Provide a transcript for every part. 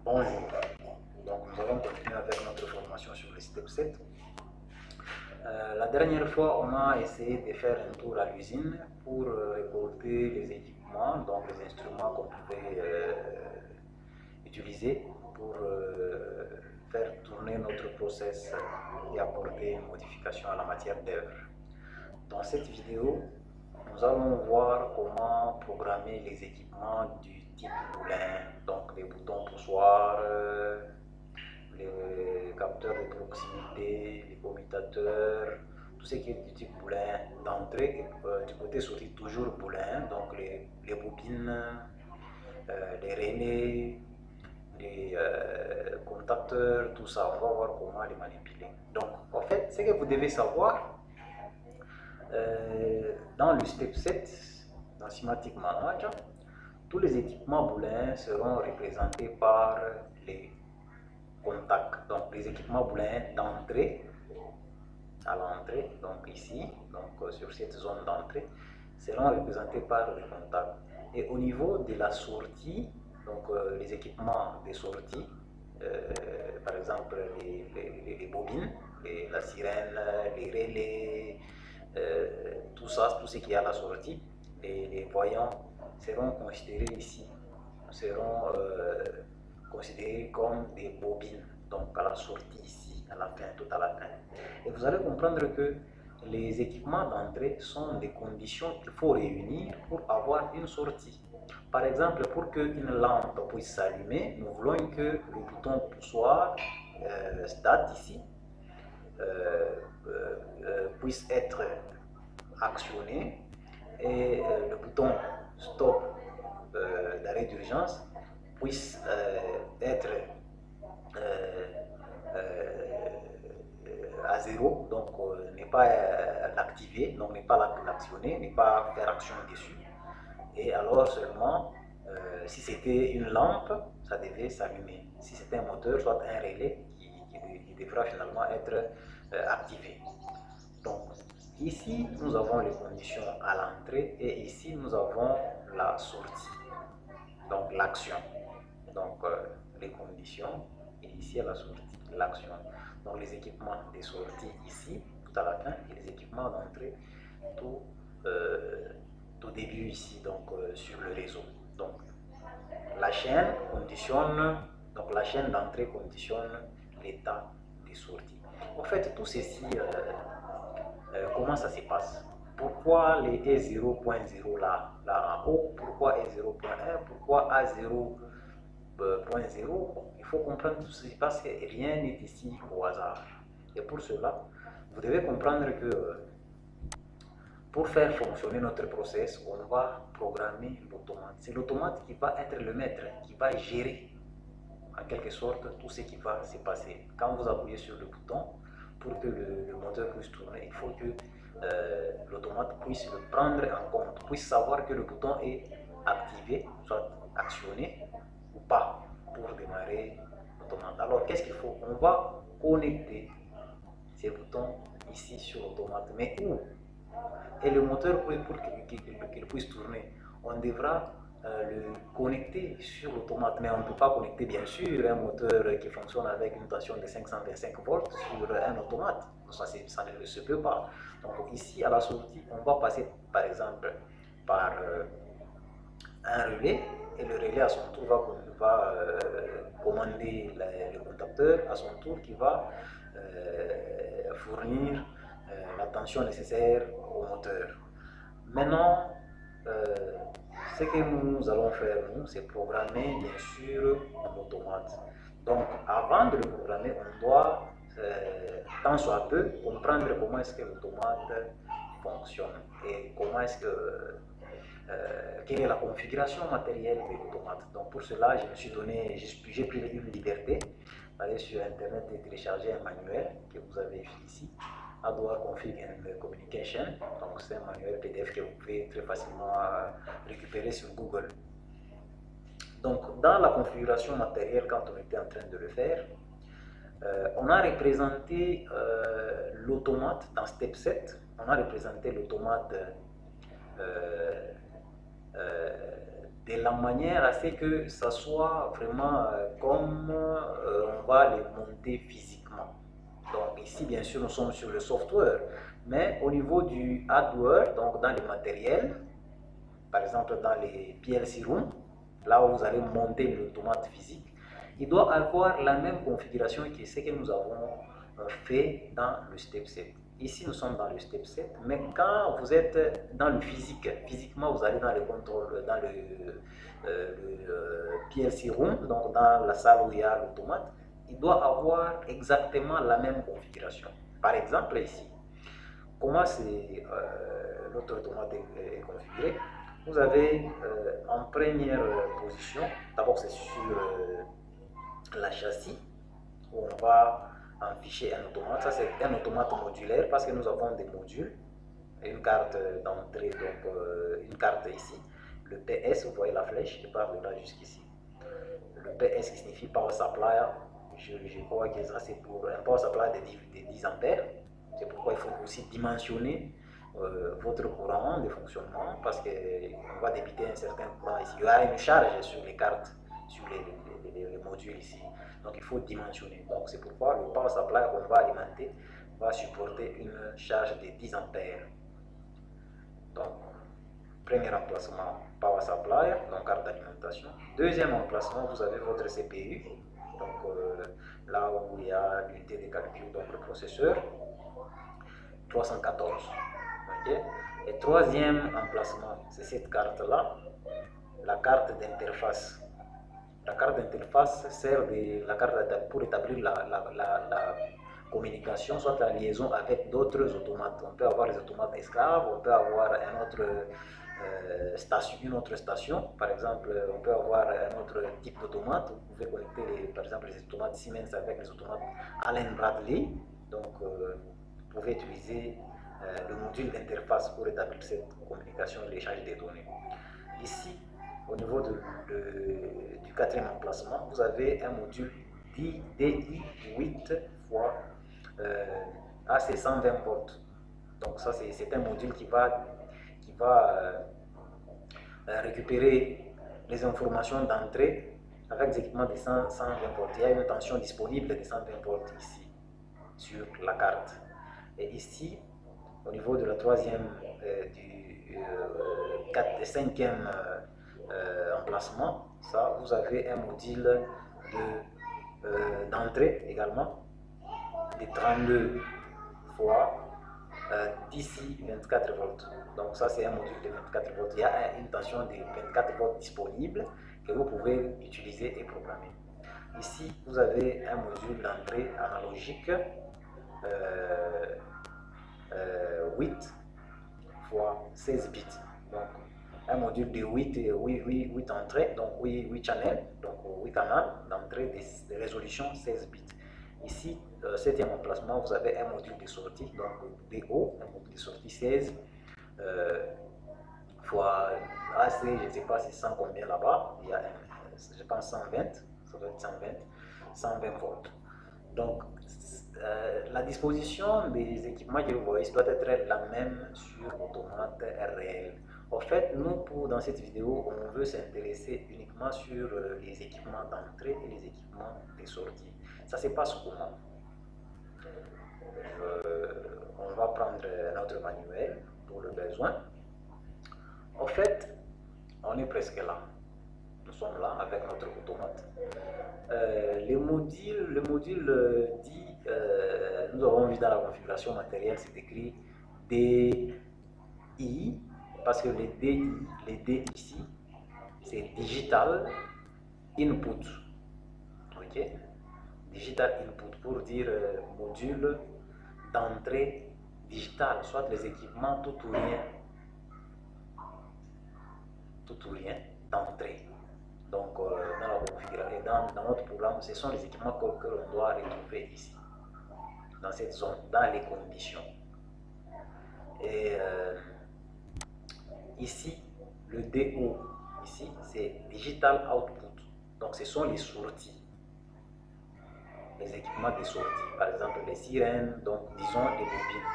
Bonjour, donc nous allons continuer avec notre formation sur le step 7. La dernière fois, on a essayé de faire un tour à l'usine pour récolter les équipements, donc les instruments qu'on pouvait utiliser pour faire tourner notre process et apporter une modification à la matière d'œuvre. Dans cette vidéo, nous allons voir comment programmer les équipements du type moulin, donc les boutons poussoirs, les capteurs de proximité, les commutateurs, tout ce qui est du type boulin d'entrée et du côté sortie toujours boulin, donc les bobines, les relais, les contacteurs, tout ça, on va voir comment les manipuler. Donc en fait, ce que vous devez savoir, dans le step 7, dans Simatic Manager, tous les équipements boulins seront représentés par les contacts. Donc les équipements boulins d'entrée à l'entrée, donc ici, donc sur cette zone d'entrée, seront représentés par les contacts. Et au niveau de la sortie, donc les équipements des sorties, par exemple les bobines, la sirène, les relais, tout ça, tout ce qui est à la sortie, les voyants seront considérés ici, seront considérés comme des bobines, donc à la sortie ici, à la fin, tout à la fin. Et vous allez comprendre que les équipements d'entrée sont des conditions qu'il faut réunir pour avoir une sortie. Par exemple, pour qu'une lampe puisse s'allumer, nous voulons que le bouton poussoir start ici puisse être actionné et le bouton stop d'arrêt d'urgence puisse être à zéro, donc n'est pas l'activer, donc n'est pas l'actionner, n'est pas faire action dessus. Et alors seulement, si c'était une lampe, ça devait s'allumer. Si c'était un moteur, soit un relais qui devra finalement être activé. Donc ici, nous avons les conditions à l'entrée et ici, nous avons la sortie, donc l'action. Donc les conditions et ici à la sortie, l'action. Donc les équipements des sorties ici, tout à la fin, et les équipements d'entrée, tout, tout début ici, donc sur le réseau. Donc la chaîne conditionne, donc la chaîne d'entrée conditionne l'état des sorties. En fait, tout ceci, comment ça se passe? Pourquoi les E0.0 là en haut? Pourquoi E0.1? Pourquoi A0.0? Il faut comprendre tout ceci parce que rien n'est ici au hasard. Et pour cela, vous devez comprendre que pour faire fonctionner notre process, on va programmer l'automate. C'est l'automate qui va être le maître, qui va gérer en quelque sorte tout ce qui va se passer. Quand vous appuyez sur le bouton, pour que le moteur puisse tourner, il faut que l'automate puisse le prendre en compte, puisse savoir que le bouton est activé, soit actionné ou pas pour démarrer l'automate. Alors qu'est-ce qu'il faut? On va connecter ces boutons ici sur l'automate. Mais où? Et le moteur, pour qu'il puisse tourner, on devra le connecter sur l'automate, mais on ne peut pas connecter bien sûr un moteur qui fonctionne avec une tension de 525 volts sur un automate. Ça ne se peut pas. Donc ici à la sortie, on va passer par exemple par un relais et le relais à son tour va commander le contacteur à son tour qui va fournir la tension nécessaire au moteur. Maintenant, ce que nous allons faire, nous, c'est programmer bien sûr l'automate. Donc, avant de le programmer, on doit, tant soit peu, comprendre comment est-ce que l'automate fonctionne et comment est-ce que quelle est la configuration matérielle de l'automate. Donc pour cela, je me suis donné, j'ai pris une liberté d'aller sur internet et télécharger un manuel que vous avez ici, Hardware Config and Communication. Donc c'est un manuel PDF que vous pouvez très facilement récupérer sur Google. Donc dans la configuration matérielle, quand on était en train de le faire, on a représenté l'automate dans Step 7, on a représenté l'automate de la manière à ce que ça soit vraiment comme on va les monter physiquement. Donc ici, bien sûr, nous sommes sur le software, mais au niveau du hardware, donc dans le matériel, par exemple dans les PLC rooms, là où vous allez monter une automate physique, il doit avoir la même configuration que ce que nous avons fait dans le step 7. Ici, nous sommes dans le step 7, mais quand vous êtes dans le physique, physiquement, vous allez dans le contrôle, dans le PLC room, donc dans la salle où il y a l'automate, il doit avoir exactement la même configuration. Par exemple, ici, comment notre automate est configuré? Vous avez en première position, d'abord c'est sur la châssis, où on va afficher un automate. Ça c'est un automate modulaire parce que nous avons des modules, une carte d'entrée, donc une carte ici, le PS, vous voyez la flèche qui part de là jusqu'ici. Le PS qui signifie Power Supply, je crois que ça c'est pour un Power Supply de 10 ampères. C'est pourquoi il faut aussi dimensionner votre courant de fonctionnement parce qu'on va débiter un certain courant ici. Il y a une charge sur les cartes, sur les modules ici. Donc il faut dimensionner. Donc c'est pourquoi le power supply qu'on va alimenter va supporter une charge de 10 ampères. Donc premier emplacement, power supply, donc carte d'alimentation. Deuxième emplacement, vous avez votre CPU. Donc là où il y a l'unité de calcul, donc le processeur. 314. Okay. Et troisième emplacement, c'est cette carte-là, la carte d'interface. La carte d'interface sert de la carte pour établir la communication, soit la liaison avec d'autres automates. On peut avoir les automates esclaves, on peut avoir une autre station. Par exemple, on peut avoir un autre type d'automate. Vous pouvez connecter, par exemple, les automates Siemens avec les automates Allen Bradley. Donc, vous pouvez utiliser le module d'interface pour établir cette communication et l'échange des données. Ici, au niveau du quatrième emplacement, vous avez un module DI8 x AC120 volts. Donc ça, c'est un module qui va récupérer les informations d'entrée avec des équipements de 120 volts. Il y a une tension disponible de 120 volts ici, sur la carte. Et ici, au niveau de la troisième, du cinquième emplacement, ça, vous avez un module d'entrée également, de 32 fois d'ici 24 volts. Donc ça, c'est un module de 24 volts. Il y a une tension de 24 volts disponible que vous pouvez utiliser et programmer. Ici, vous avez un module d'entrée analogique 8 fois 16 bits. Donc, un module de 8 entrées, donc 8 channels, donc 8 canaux d'entrée de résolution 16 bits. Ici, septième emplacement, vous avez un module de sortie, donc DO, un module de sortie 16 fois AC, je ne sais pas si c'est 100 combien là-bas, il y a, je pense 120, ça doit être 120 volts. Donc, la disposition des équipements que vous voyez doit être la même sur automate réel. En fait, nous, dans cette vidéo, on veut s'intéresser uniquement sur les équipements d'entrée et les équipements de sortie. Ça se passe comment? On va prendre notre manuel pour le besoin. En fait, on est presque là. Nous sommes là avec notre automate. Le module dit, nous avons vu dans la configuration matérielle, c'est écrit DI, parce que les D ici, c'est Digital Input. Ok? Digital Input pour dire module d'entrée digitale, soit les équipements tout ou rien d'entrée. Donc, dans la configuration, dans notre programme, ce sont les équipements que l'on doit retrouver ici, dans cette zone, dans les conditions. Et ici, le DO, ici, c'est Digital Output. Donc, ce sont les sorties, les équipements de sortie. Par exemple, les sirènes, donc, disons, les bobines.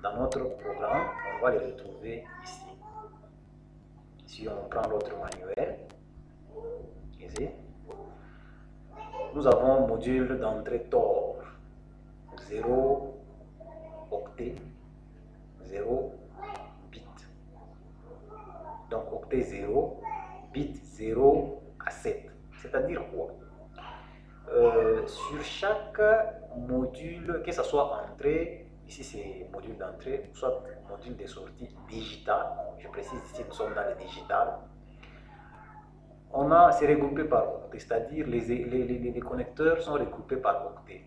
Dans notre programme, on va les retrouver ici. Si on prend l'autre manuel, organiser. Nous avons module d'entrée Tor, 0 octet, 0 bit. Donc octet 0, bit 0 à 7. C'est-à-dire quoi? Sur chaque module, que ce soit entrée, ici c'est module d'entrée, soit module de sortie digital, je précise ici nous sommes dans le digital, c'est regroupé par octet, c'est-à-dire les connecteurs sont regroupés par octet.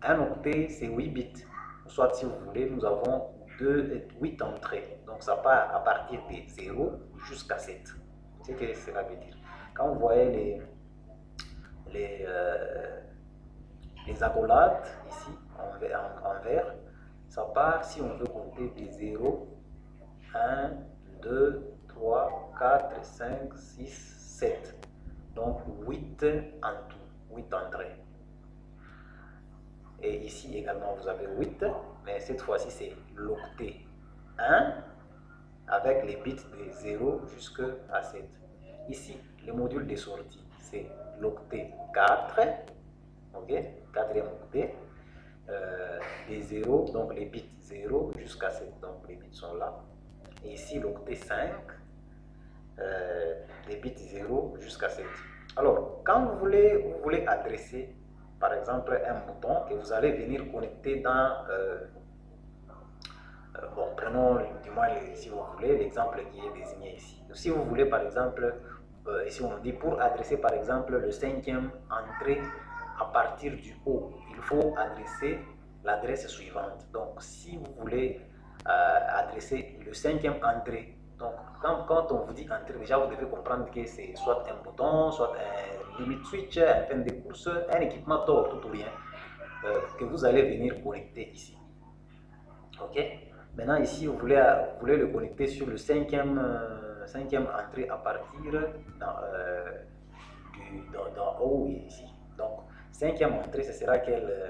Un octet c'est 8 bits, soit si vous voulez, nous avons 8 entrées, donc ça part à partir de 0 jusqu'à 7. C'est ce que cela veut dire. Quand vous voyez les accolades ici en vert, ça part si on veut compter de 0, 1, 2, 3, 4, 5, 6, 7. Donc 8 en tout, 8 entrées. Et ici également vous avez 8, mais cette fois-ci c'est l'octet 1 avec les bits de 0 jusqu'à 7. Ici, le module de sortie, c'est l'octet 4, ok, quatrième octet, des 0, donc les bits 0 jusqu'à 7, donc les bits sont là. Et ici, l'octet 5, les bits 0 jusqu'à 7. Alors, quand vous voulez adresser, par exemple, un bouton que vous allez venir connecter dans... bon, prenons du moins, si vous voulez, l'exemple qui est désigné ici. Donc, si vous voulez, par exemple, ici on dit pour adresser, par exemple, le 5e entrée à partir du haut, il faut adresser l'adresse suivante. Donc, si vous voulez adresser le 5e entrée, donc quand on vous dit entrée, déjà vous devez comprendre que c'est soit un bouton, soit un limit switch, un fin de course, un équipement Tor, tout ou rien, que vous allez venir connecter ici. Ok? Maintenant, ici, vous voulez le connecter sur le 5e entrée à partir d'en haut ici. Donc, 5e entrée, ce sera quel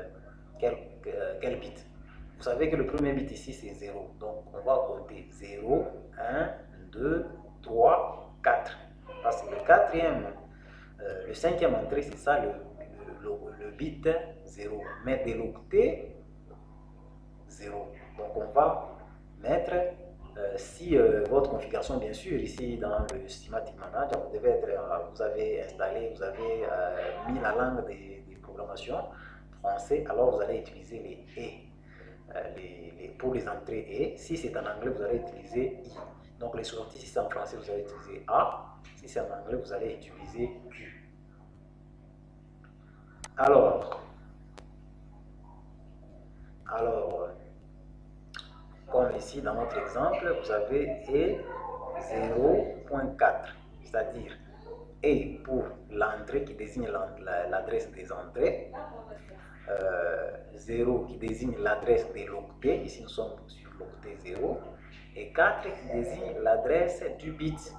bit? Vous savez que le premier bit ici, c'est 0. Donc, on va compter 0, 1, 2, 3, 4. Parce que le 5e entrée, c'est ça le bit 0. Mais de l'octet, 0. Donc on va mettre, si votre configuration, bien sûr, ici dans le Systematic Manager, vous avez installé, vous avez mis la langue de programmation français, alors vous allez utiliser les et, pour les entrées et. Si c'est en anglais, vous allez utiliser I. Donc les sorties, si c'est en français, vous allez utiliser A. Si c'est en anglais, vous allez utiliser Q. Alors comme ici dans notre exemple, vous avez E 0.4, c'est-à-dire E pour l'entrée qui désigne l'adresse des entrées, 0 qui désigne l'adresse de l'octet, ici nous sommes sur l'octet 0, et 4 qui désigne l'adresse du bit,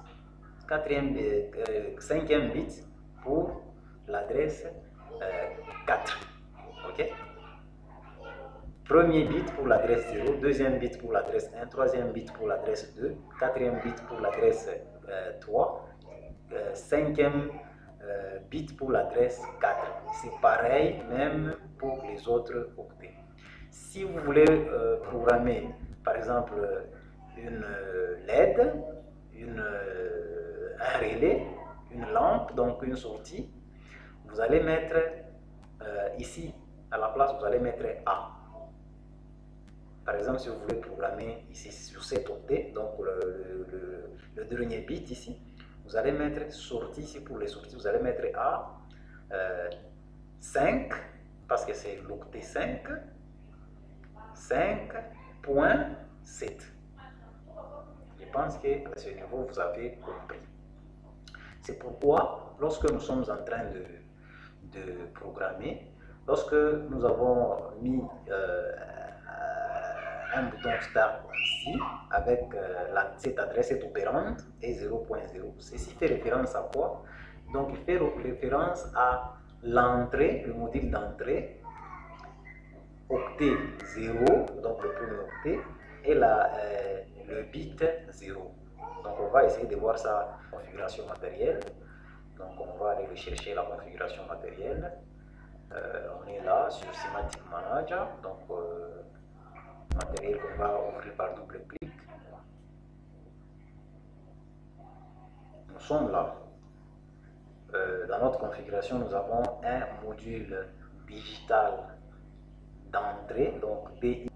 5e bit pour l'adresse 4. Ok? Premier bit pour l'adresse 0, deuxième bit pour l'adresse 1, troisième bit pour l'adresse 2, quatrième bit pour l'adresse 3, cinquième bit pour l'adresse 4. C'est pareil même pour les autres octets. Si vous voulez programmer par exemple une LED, un relais, une lampe, donc une sortie, vous allez mettre ici à la place, vous allez mettre A. Par exemple, si vous voulez programmer ici sur cet octet, donc le dernier bit ici, vous allez mettre sortie ici pour les sorties, vous allez mettre A 5, parce que c'est l'octet 5, 5.7. Je pense qu'à ce niveau, vous avez compris. C'est pourquoi, lorsque nous sommes en train de programmer, lorsque nous avons mis un bouton Start ici, avec cette adresse est opérante et 0.0, ceci fait référence à quoi? Donc il fait référence à l'entrée, le module d'entrée, octet 0, donc le premier octet, et le bit 0. Donc on va essayer de voir sa configuration matérielle. Donc on va aller rechercher la configuration matérielle. On est là sur Semantic Manager. Donc matériel qu'on va ouvrir par double clic. Nous sommes là. Dans notre configuration, nous avons un module digital d'entrée, donc DI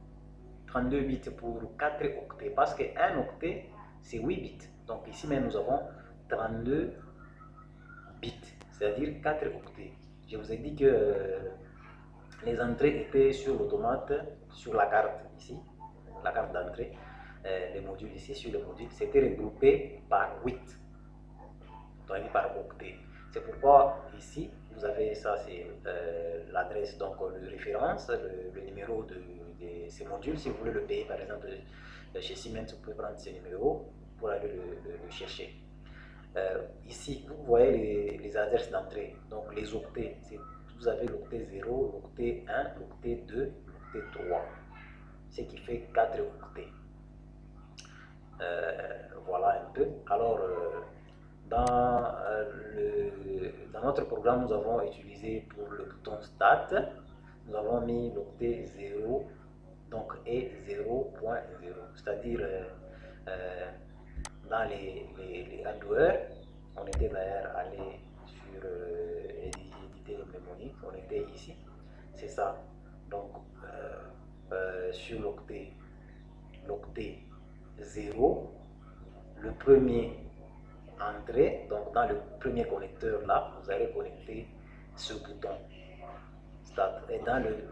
32 bits pour 4 octets, parce qu'un octet, c'est 8 bits. Donc ici même, nous avons 32 bits, c'est-à-dire 4 octets. Je vous ai dit que les entrées étaient sur l'automate, sur la carte ici, la carte d'entrée. Les modules ici, sur le module, c'était regroupé par 8, donc par octet. C'est pourquoi ici, vous avez ça, c'est l'adresse, donc le référence, le numéro de ces modules. Si vous voulez le payer, par exemple, chez Siemens, vous pouvez prendre ce numéro pour aller le chercher. Ici, vous voyez les adresses d'entrée, donc les octets. Vous avez l'octet 0, l'octet 1, l'octet 2, l'octet 3, ce qui fait 4 octets. Voilà un peu. Alors, dans notre programme, nous avons utilisé pour le bouton Start, nous avons mis l'octet 0, donc et 0.0, c'est-à-dire dans les hardware, on était d'ailleurs allé sur éditer le mnémonique, on était ici, c'est ça. Donc sur l'octet 0, le premier entrée, donc dans le premier connecteur là, vous allez connecter ce bouton Start. Et dans le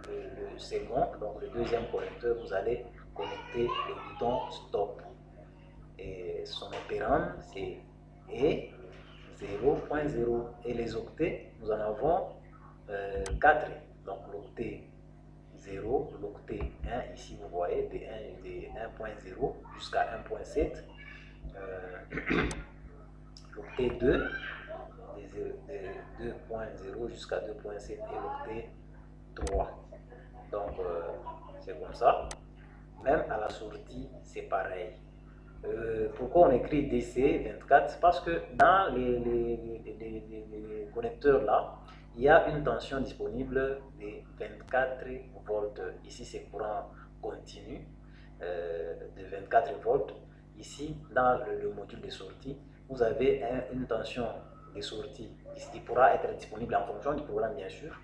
second, donc le deuxième connecteur, vous allez connecter le bouton Stop. Et son opérand, c'est E 0.0. Et les octets, nous en avons 4. Donc l'octet 0, l'octet 1, ici vous voyez, de 1.0 jusqu'à 1.7. L'octet 2, de 2.0 jusqu'à 2.7 et l'octet 3. Donc c'est comme ça. Même à la sortie, c'est pareil. Pourquoi on écrit DC24? Parce que dans les connecteurs là, il y a une tension disponible de 24 volts. Ici, c'est courant continu de 24 volts. Ici, dans le module de sortie, vous avez une tension de sortie qui pourra être disponible en fonction du programme, bien sûr,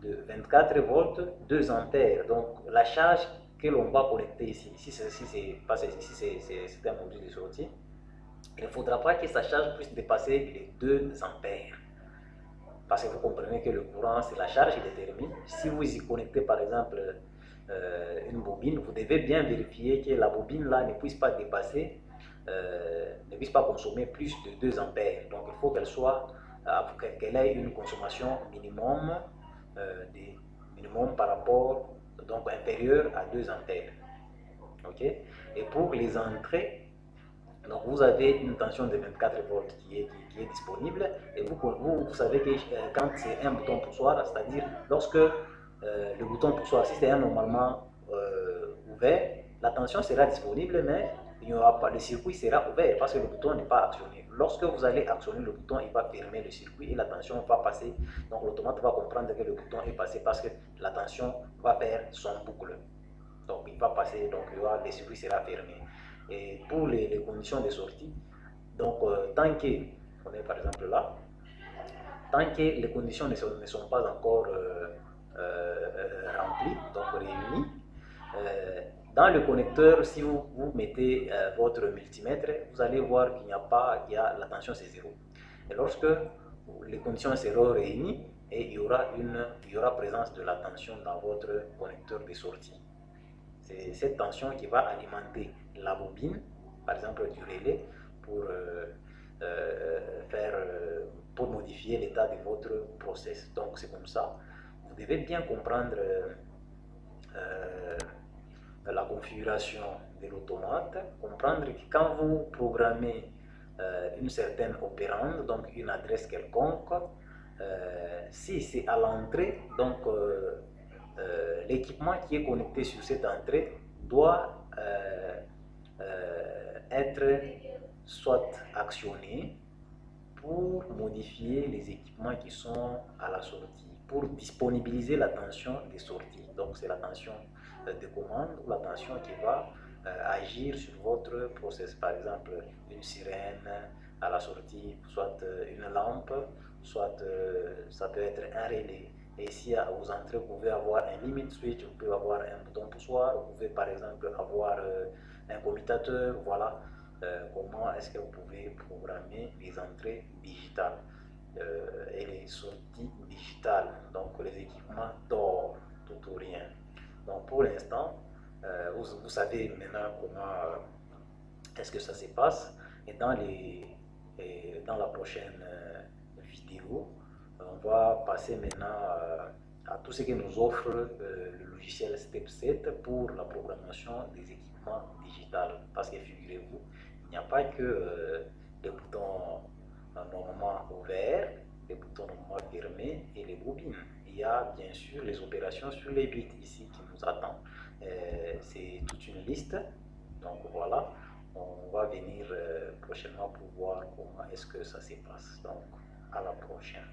de 24 volts, 2 ampères. Donc, la charge que l'on va connecter ici, si c'est un module de sortie, il ne faudra pas que sa charge puisse dépasser les 2 ampères. Parce que vous comprenez que le courant, c'est la charge qui détermine. Si vous y connectez par exemple une bobine, vous devez bien vérifier que la bobine là ne puisse pas dépasser, ne puisse pas consommer plus de 2 ampères. Donc il faut qu'elle ait une consommation minimum, minimum par rapport, donc inférieur à 2 ampères. Ok. Et pour les entrées, donc vous avez une tension de 24 volts qui est disponible et vous savez que quand c'est un bouton poussoir, c'est-à-dire lorsque le bouton poussoir, si c'est normalement ouvert, la tension sera disponible mais il n'y aura pas, le circuit sera ouvert parce que le bouton n'est pas actionné. Lorsque vous allez actionner le bouton, il va fermer le circuit et la tension va passer. Donc l'automate va comprendre que le bouton est passé parce que la tension va faire son boucle. Donc il va passer, donc le circuit sera fermé. Et pour les conditions de sortie, donc tant que, on est par exemple là, tant que les conditions ne sont pas encore remplies, donc réunies, dans le connecteur, si vous mettez votre multimètre, vous allez voir qu'il n'y a pas, la tension c'est 0. Et lorsque les conditions seront réunies, et il y aura présence de la tension dans votre connecteur de sortie. C'est cette tension qui va alimenter la bobine, par exemple du relais, pour modifier l'état de votre process. Donc c'est comme ça. Vous devez bien comprendre la configuration de l'automate, comprendre que quand vous programmez une certaine opérande, donc une adresse quelconque, si c'est à l'entrée, donc l'équipement qui est connecté sur cette entrée doit être soit actionné pour modifier les équipements qui sont à la sortie, pour disponibiliser l'attention des sorties. Donc c'est l'attention de commande ou l'attention qui va agir sur votre process. Par exemple, une sirène à la sortie, soit une lampe, soit ça peut être un relais. Et ici, aux entrées, vous pouvez avoir un limit switch, vous pouvez avoir un bouton poussoir, vous pouvez par exemple avoir un commutateur, voilà. Comment est-ce que vous pouvez programmer les entrées digitales et les sorties digitales, donc les équipements d'or, tout ou rien. Donc pour l'instant, vous savez maintenant comment est-ce que ça se passe et dans la prochaine vidéo, on va passer maintenant à tout ce que nous offre le logiciel Step 7 pour la programmation des équipements digitales. Parce que figurez-vous, il n'y a pas que les boutons normalement ouverts, les boutons normalement fermés et les bobines. Il y a bien sûr les opérations sur les bits ici qui nous attendent. C'est toute une liste. Donc voilà, on va venir prochainement pour voir comment est-ce que ça se passe. Donc à la prochaine.